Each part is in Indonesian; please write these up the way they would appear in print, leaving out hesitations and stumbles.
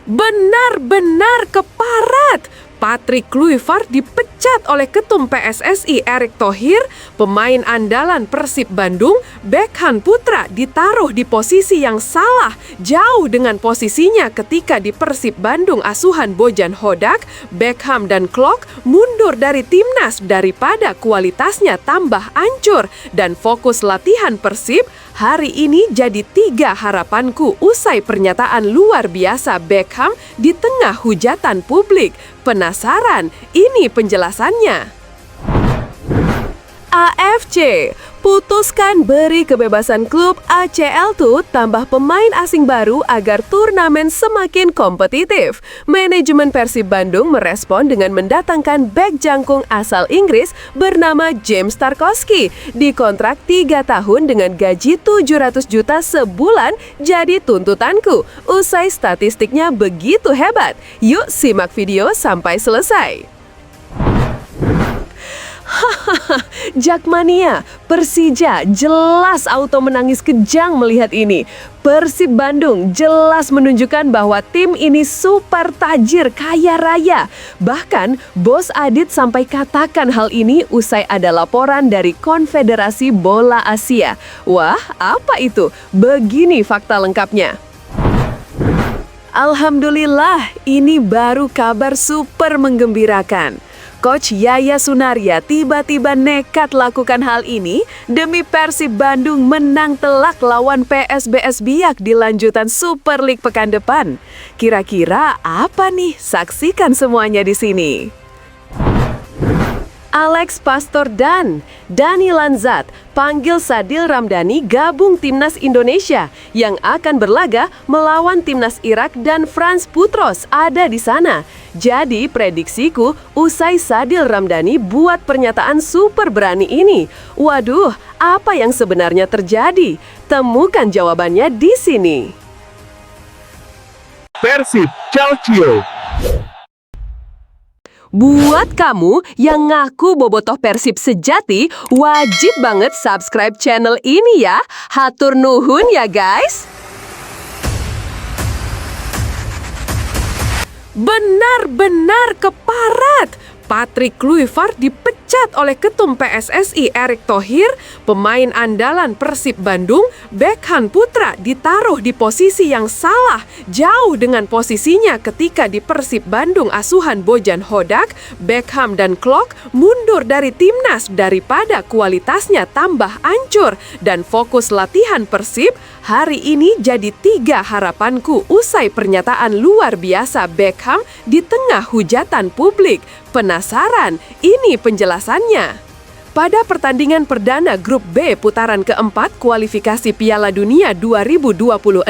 Benar-benar keparat. Patrick Kluivert dipecat oleh Ketum PSSI Erick Thohir, pemain andalan Persib Bandung, Beckham Putra ditaruh di posisi yang salah, jauh dengan posisinya ketika di Persib Bandung asuhan Bojan Hodak. Beckham dan Klok mundur dari timnas daripada kualitasnya tambah hancur dan fokus latihan Persib. Hari ini jadi 3 harapanku usai pernyataan luar biasa Beckham di tengah hujatan publik. Penasaran? Ini penjelasannya. AFC putuskan beri kebebasan klub ACL tuh tambah pemain asing baru agar turnamen semakin kompetitif. Manajemen Persib Bandung merespon dengan mendatangkan bek jangkung asal Inggris bernama James Tarkowski. Dikontrak 3 tahun dengan gaji 700 juta sebulan jadi tuntutanku. Usai statistiknya begitu hebat. Yuk simak video sampai selesai. Hahaha, Jakmania, Persija jelas auto menangis kejang melihat ini. Persib Bandung jelas menunjukkan bahwa tim ini super tajir kaya raya. Bahkan, Bos Adit sampai katakan hal ini usai ada laporan dari Konfederasi Bola Asia. Wah, apa itu? Begini fakta lengkapnya. Alhamdulillah, ini baru kabar super menggembirakan. Coach Yaya Sunaria tiba-tiba nekat lakukan hal ini demi Persib Bandung menang telak lawan PSBS Biak di lanjutan Super League pekan depan. Kira-kira apa nih? Saksikan semuanya di sini. Alex Pastor dan Dani Lanzat panggil Sadil Ramdhani gabung Timnas Indonesia yang akan berlaga melawan Timnas Irak dan Frans Putros ada di sana. Jadi prediksiku usai Sadil Ramdhani buat pernyataan super berani ini. Waduh, apa yang sebenarnya terjadi? Temukan jawabannya di sini. Persib Calcio. Buat kamu yang ngaku bobotoh Persib sejati, wajib banget subscribe channel ini ya. Hatur nuhun ya guys. Benar-benar keparat. Patrick Kluivert dipecat oleh Ketum PSSI Erick Thohir, pemain andalan Persib Bandung, Beckham Putra ditaruh di posisi yang salah, jauh dengan posisinya ketika di Persib Bandung asuhan Bojan Hodak. Beckham dan Klok mundur dari timnas daripada kualitasnya tambah hancur dan fokus latihan Persib. Hari ini jadi 3 harapanku usai pernyataan luar biasa Beckham di tengah hujatan publik. Penasaran? Ini penjelasannya. Pada pertandingan perdana Grup B putaran keempat kualifikasi Piala Dunia 2026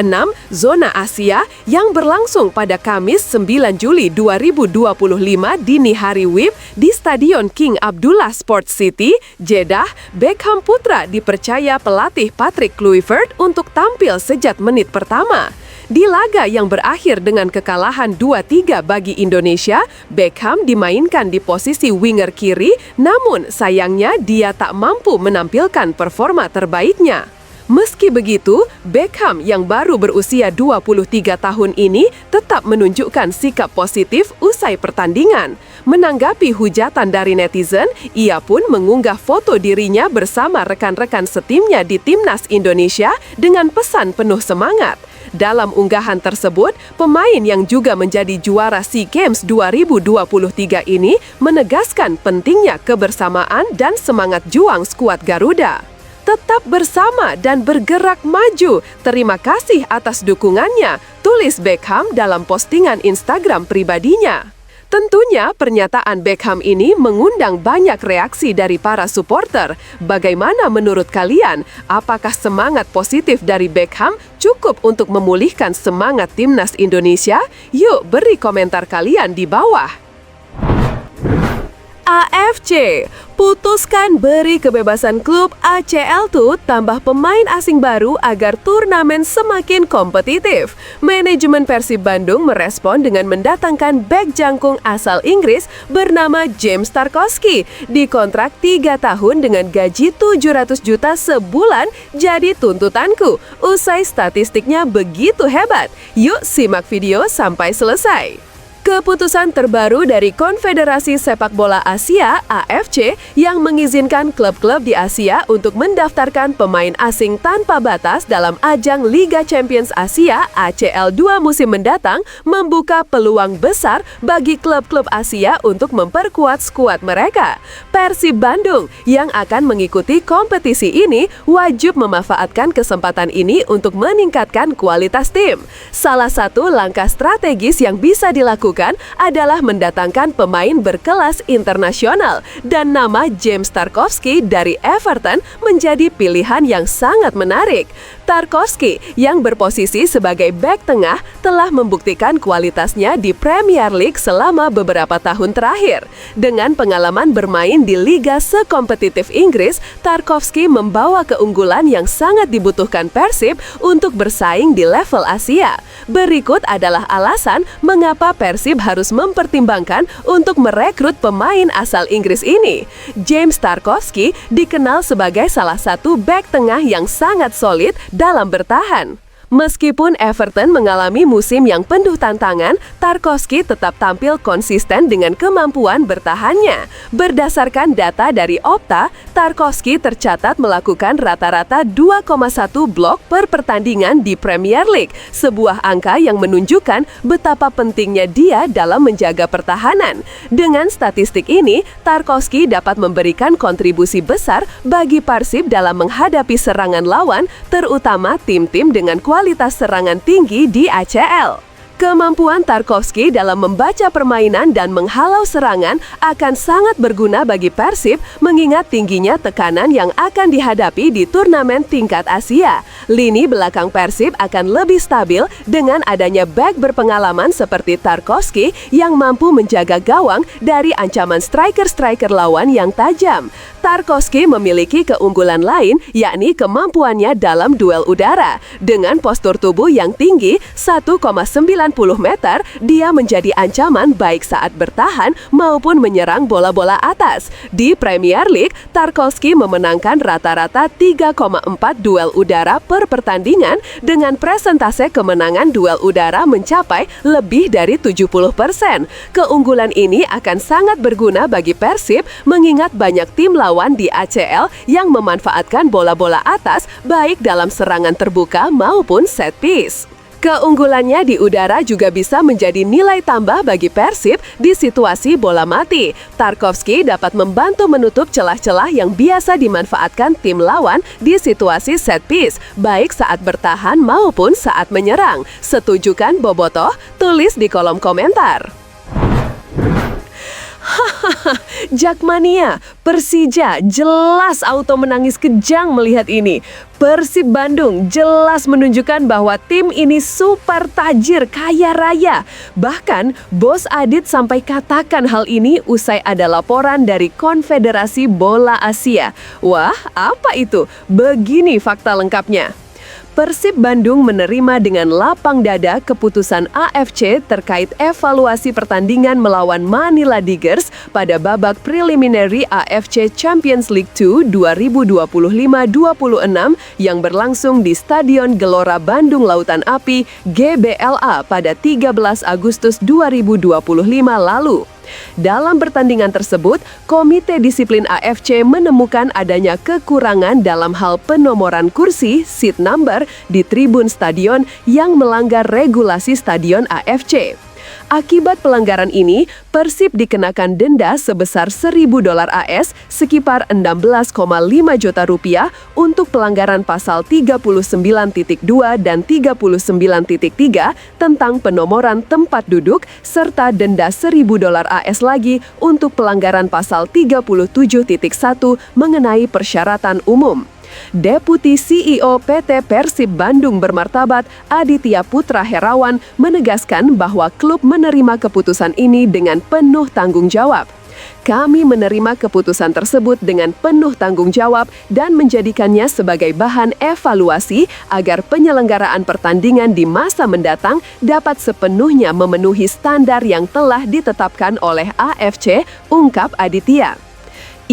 Zona Asia yang berlangsung pada Kamis 9 Juli 2025 dini hari WIB di Stadion King Abdullah Sports City, Jeddah, Beckham Putra dipercaya pelatih Patrick Kluivert untuk tampil sejak menit pertama. Di laga yang berakhir dengan kekalahan 2-3 bagi Indonesia, Beckham dimainkan di posisi winger kiri, namun sayangnya dia tak mampu menampilkan performa terbaiknya. Meski begitu, Beckham yang baru berusia 23 tahun ini tetap menunjukkan sikap positif usai pertandingan. Menanggapi hujatan dari netizen, ia pun mengunggah foto dirinya bersama rekan-rekan setimnya di Timnas Indonesia dengan pesan penuh semangat. Dalam unggahan tersebut, pemain yang juga menjadi juara SEA Games 2023 ini menegaskan pentingnya kebersamaan dan semangat juang skuad Garuda. Tetap bersama dan bergerak maju. Terima kasih atas dukungannya, tulis Beckham dalam postingan Instagram pribadinya. Tentunya pernyataan Beckham ini mengundang banyak reaksi dari para supporter. Bagaimana menurut kalian? Apakah semangat positif dari Beckham cukup untuk memulihkan semangat Timnas Indonesia? Yuk beri komentar kalian di bawah. AFC, putuskan beri kebebasan klub ACL tuh tambah pemain asing baru agar turnamen semakin kompetitif. Manajemen Persib Bandung merespon dengan mendatangkan bek jangkung asal Inggris bernama James Tarkowski. Dikontrak 3 tahun dengan gaji 700 juta sebulan jadi tuntutanku. Usai statistiknya begitu hebat. Yuk simak video sampai selesai. Keputusan terbaru dari Konfederasi Sepak Bola Asia (AFC) yang mengizinkan klub-klub di Asia untuk mendaftarkan pemain asing tanpa batas dalam ajang Liga Champions Asia (ACL) 2 musim mendatang membuka peluang besar bagi klub-klub Asia untuk memperkuat skuad mereka. Persib Bandung yang akan mengikuti kompetisi ini wajib memanfaatkan kesempatan ini untuk meningkatkan kualitas tim. Salah satu langkah strategis yang bisa dilakukan adalah mendatangkan pemain berkelas internasional dan nama James Tarkowski dari Everton menjadi pilihan yang sangat menarik. Tarkowski yang berposisi sebagai bek tengah telah membuktikan kualitasnya di Premier League selama beberapa tahun terakhir. Dengan pengalaman bermain di liga sekompetitif Inggris, Tarkowski membawa keunggulan yang sangat dibutuhkan Persib untuk bersaing di level Asia. Berikut adalah alasan mengapa Persib harus mempertimbangkan untuk merekrut pemain asal Inggris ini. James Tarkowski dikenal sebagai salah satu bek tengah yang sangat solid dalam bertahan. Meskipun Everton mengalami musim yang penuh tantangan, Tarkowski tetap tampil konsisten dengan kemampuan bertahannya. Berdasarkan data dari Opta, Tarkowski tercatat melakukan rata-rata 2,1 blok per pertandingan di Premier League, sebuah angka yang menunjukkan betapa pentingnya dia dalam menjaga pertahanan. Dengan statistik ini, Tarkowski dapat memberikan kontribusi besar bagi Persib dalam menghadapi serangan lawan, terutama tim-tim dengan kualitas serangan tinggi di ACL. Kemampuan Tarkowski dalam membaca permainan dan menghalau serangan akan sangat berguna bagi Persib mengingat tingginya tekanan yang akan dihadapi di turnamen tingkat Asia. Lini belakang Persib akan lebih stabil dengan adanya bek berpengalaman seperti Tarkowski yang mampu menjaga gawang dari ancaman striker-striker lawan yang tajam. Tarkowski memiliki keunggulan lain yakni kemampuannya dalam duel udara. Dengan postur tubuh yang tinggi 1,90 meter, dia menjadi ancaman baik saat bertahan maupun menyerang bola-bola atas. Di Premier League, Tarkowski memenangkan rata-rata 3,4 duel udara per pertandingan dengan presentase kemenangan duel udara mencapai lebih dari 70%. Keunggulan ini akan sangat berguna bagi Persib mengingat banyak tim lawan di ACL yang memanfaatkan bola-bola atas baik dalam serangan terbuka maupun set piece. Keunggulannya di udara juga bisa menjadi nilai tambah bagi Persib di situasi bola mati. Tarkowski dapat membantu menutup celah-celah yang biasa dimanfaatkan tim lawan di situasi set piece, baik saat bertahan maupun saat menyerang. Setuju kan Bobotoh? Tulis di kolom komentar. Jakmania, Persija jelas auto menangis kejang melihat ini. Persib Bandung jelas menunjukkan bahwa tim ini super tajir, kaya raya. Bahkan, Bos Adit sampai katakan hal ini usai ada laporan dari Konfederasi Bola Asia. Wah, apa itu? Begini fakta lengkapnya. Persib Bandung menerima dengan lapang dada keputusan AFC terkait evaluasi pertandingan melawan Manila Tigers pada babak preliminary AFC Champions League 2 2025-26 yang berlangsung di Stadion Gelora Bandung Lautan Api (GBLA) pada 13 Agustus 2025 lalu. Dalam pertandingan tersebut, Komite Disiplin AFC menemukan adanya kekurangan dalam hal penomoran kursi seat number di tribun stadion yang melanggar regulasi stadion AFC. Akibat pelanggaran ini, Persib dikenakan denda sebesar $1.000 AS sekitar 16,5 juta rupiah untuk pelanggaran pasal 39.2 dan 39.3 tentang penomoran tempat duduk serta denda $1.000 AS lagi untuk pelanggaran pasal 37.1 mengenai persyaratan umum. Deputi CEO PT Persib Bandung Bermartabat Aditya Putra Herawan menegaskan bahwa klub menerima keputusan ini dengan penuh tanggung jawab. Kami menerima keputusan tersebut dengan penuh tanggung jawab dan menjadikannya sebagai bahan evaluasi agar penyelenggaraan pertandingan di masa mendatang dapat sepenuhnya memenuhi standar yang telah ditetapkan oleh AFC, ungkap Aditya.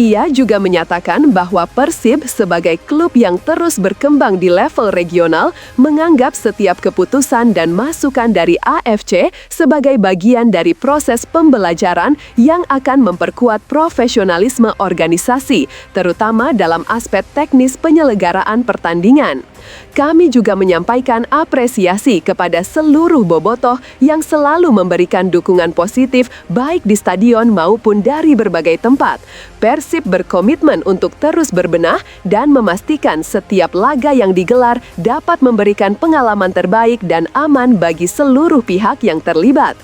Ia juga menyatakan bahwa Persib sebagai klub yang terus berkembang di level regional menganggap setiap keputusan dan masukan dari AFC sebagai bagian dari proses pembelajaran yang akan memperkuat profesionalisme organisasi, terutama dalam aspek teknis penyelenggaraan pertandingan. Kami juga menyampaikan apresiasi kepada seluruh bobotoh yang selalu memberikan dukungan positif baik di stadion maupun dari berbagai tempat. Persib berkomitmen untuk terus berbenah dan memastikan setiap laga yang digelar dapat memberikan pengalaman terbaik dan aman bagi seluruh pihak yang terlibat.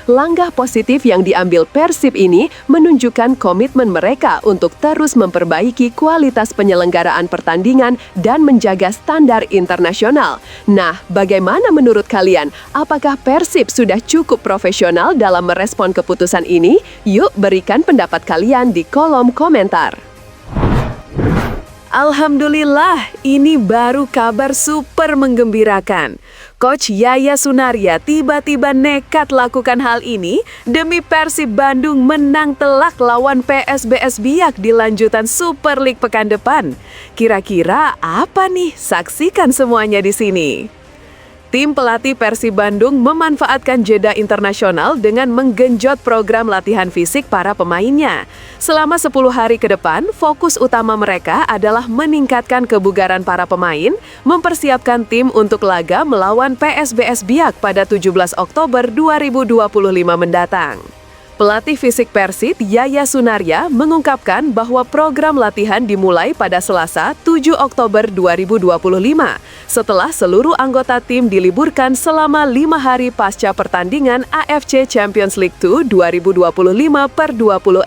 Langkah positif yang diambil Persib ini menunjukkan komitmen mereka untuk terus memperbaiki kualitas penyelenggaraan pertandingan dan menjaga standar internasional. Nah, bagaimana menurut kalian? Apakah Persib sudah cukup profesional dalam merespon keputusan ini? Yuk berikan pendapat kalian di kolom komentar. Alhamdulillah, ini baru kabar super menggembirakan. Coach Yaya Sunaria tiba-tiba nekat lakukan hal ini demi Persib Bandung menang telak lawan PSBS Biak di lanjutan Super League pekan depan. Kira-kira apa nih? Saksikan semuanya di sini. Tim pelatih Persib Bandung memanfaatkan jeda internasional dengan menggenjot program latihan fisik para pemainnya. Selama 10 hari ke depan, fokus utama mereka adalah meningkatkan kebugaran para pemain, mempersiapkan tim untuk laga melawan PSBS Biak pada 17 Oktober 2025 mendatang. Pelatih fisik Persib, Yaya Sunaria, mengungkapkan bahwa program latihan dimulai pada Selasa, 7 Oktober 2025, setelah seluruh anggota tim diliburkan selama 5 hari pasca pertandingan AFC Champions League 2 2025/26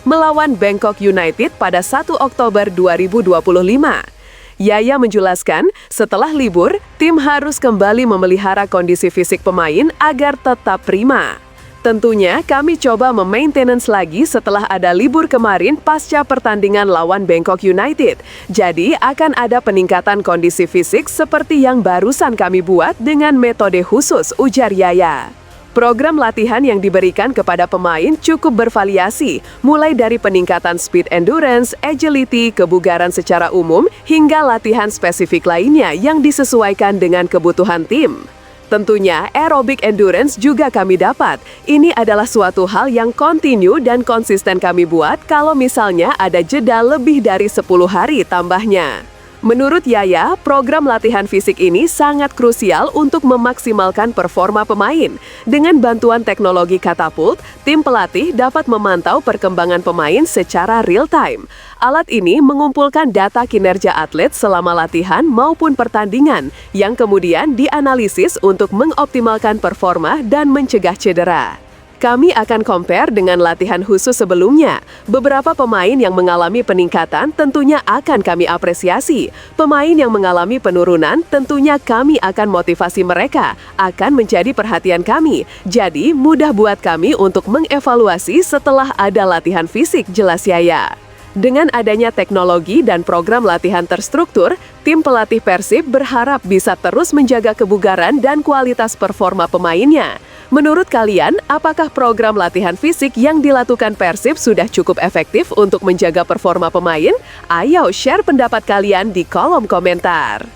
melawan Bangkok United pada 1 Oktober 2025. Yaya menjelaskan, setelah libur, tim harus kembali memelihara kondisi fisik pemain agar tetap prima. Tentunya kami coba memaintenance lagi setelah ada libur kemarin pasca pertandingan lawan Bangkok United. Jadi akan ada peningkatan kondisi fisik seperti yang barusan kami buat dengan metode khusus, ujar Yaya. Program latihan yang diberikan kepada pemain cukup bervariasi, mulai dari peningkatan speed endurance, agility, kebugaran secara umum, hingga latihan spesifik lainnya yang disesuaikan dengan kebutuhan tim. Tentunya aerobic endurance juga kami dapat. Ini adalah suatu hal yang kontinu dan konsisten kami buat kalau misalnya ada jeda lebih dari 10 hari tambahnya. Menurut Yaya, program latihan fisik ini sangat krusial untuk memaksimalkan performa pemain. Dengan bantuan teknologi katapult, tim pelatih dapat memantau perkembangan pemain secara real-time. Alat ini mengumpulkan data kinerja atlet selama latihan maupun pertandingan, yang kemudian dianalisis untuk mengoptimalkan performa dan mencegah cedera. Kami akan compare dengan latihan khusus sebelumnya. Beberapa pemain yang mengalami peningkatan tentunya akan kami apresiasi. Pemain yang mengalami penurunan tentunya kami akan motivasi mereka, akan menjadi perhatian kami. Jadi mudah buat kami untuk mengevaluasi setelah ada latihan fisik, jelas Yaya. Dengan adanya teknologi dan program latihan terstruktur, tim pelatih Persib berharap bisa terus menjaga kebugaran dan kualitas performa pemainnya. Menurut kalian, apakah program latihan fisik yang dilakukan Persib sudah cukup efektif untuk menjaga performa pemain? Ayo share pendapat kalian di kolom komentar.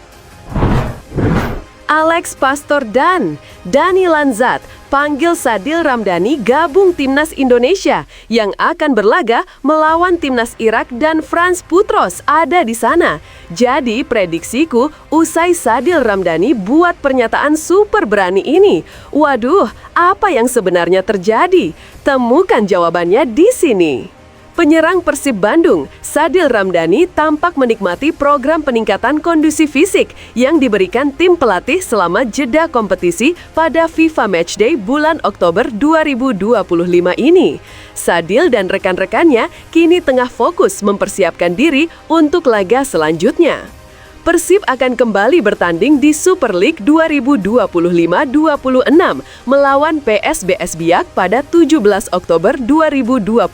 Alex Pastor dan Dani Lanzat panggil Sadil Ramdhani gabung Timnas Indonesia yang akan berlaga melawan Timnas Irak dan Franz Putros ada di sana. Jadi prediksiku usai Sadil Ramdhani buat pernyataan super berani ini. Waduh, apa yang sebenarnya terjadi? Temukan jawabannya di sini. Penyerang Persib Bandung, Sadil Ramdhani tampak menikmati program peningkatan kondisi fisik yang diberikan tim pelatih selama jeda kompetisi pada FIFA Matchday bulan Oktober 2025 ini. Sadil dan rekan-rekannya kini tengah fokus mempersiapkan diri untuk laga selanjutnya. Persib akan kembali bertanding di Super League 2025-26 melawan PSBS Biak pada 17 Oktober 2025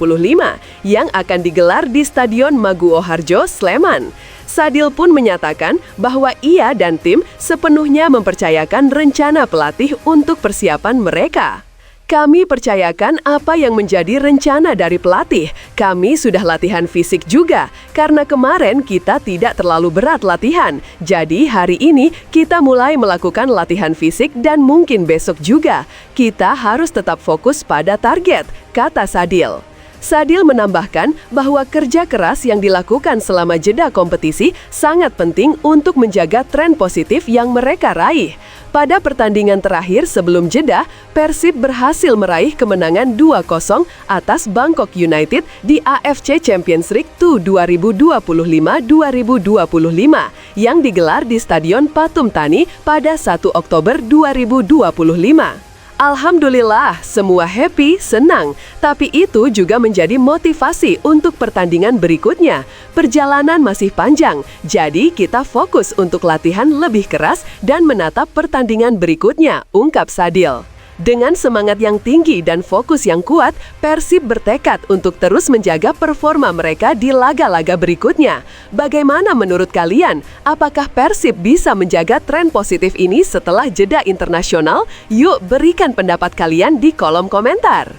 yang akan digelar di Stadion Maguwo Harjo, Sleman. Sadil pun menyatakan bahwa ia dan tim sepenuhnya mempercayakan rencana pelatih untuk persiapan mereka. Kami percayakan apa yang menjadi rencana dari pelatih. Kami sudah latihan fisik juga, karena kemarin kita tidak terlalu berat latihan. Jadi hari ini kita mulai melakukan latihan fisik dan mungkin besok juga. Kita harus tetap fokus pada target, kata Sadil. Sadil menambahkan bahwa kerja keras yang dilakukan selama jeda kompetisi sangat penting untuk menjaga tren positif yang mereka raih. Pada pertandingan terakhir sebelum jeda, Persib berhasil meraih kemenangan 2-0 atas Bangkok United di AFC Champions League 2025-2025 yang digelar di Stadion Patum Thani pada 1 Oktober 2025. Alhamdulillah, semua happy, senang. Tapi itu juga menjadi motivasi untuk pertandingan berikutnya. Perjalanan masih panjang, jadi kita fokus untuk latihan lebih keras dan menatap pertandingan berikutnya, ungkap Sadil. Dengan semangat yang tinggi dan fokus yang kuat, Persib bertekad untuk terus menjaga performa mereka di laga-laga berikutnya. Bagaimana menurut kalian? Apakah Persib bisa menjaga tren positif ini setelah jeda internasional? Yuk berikan pendapat kalian di kolom komentar.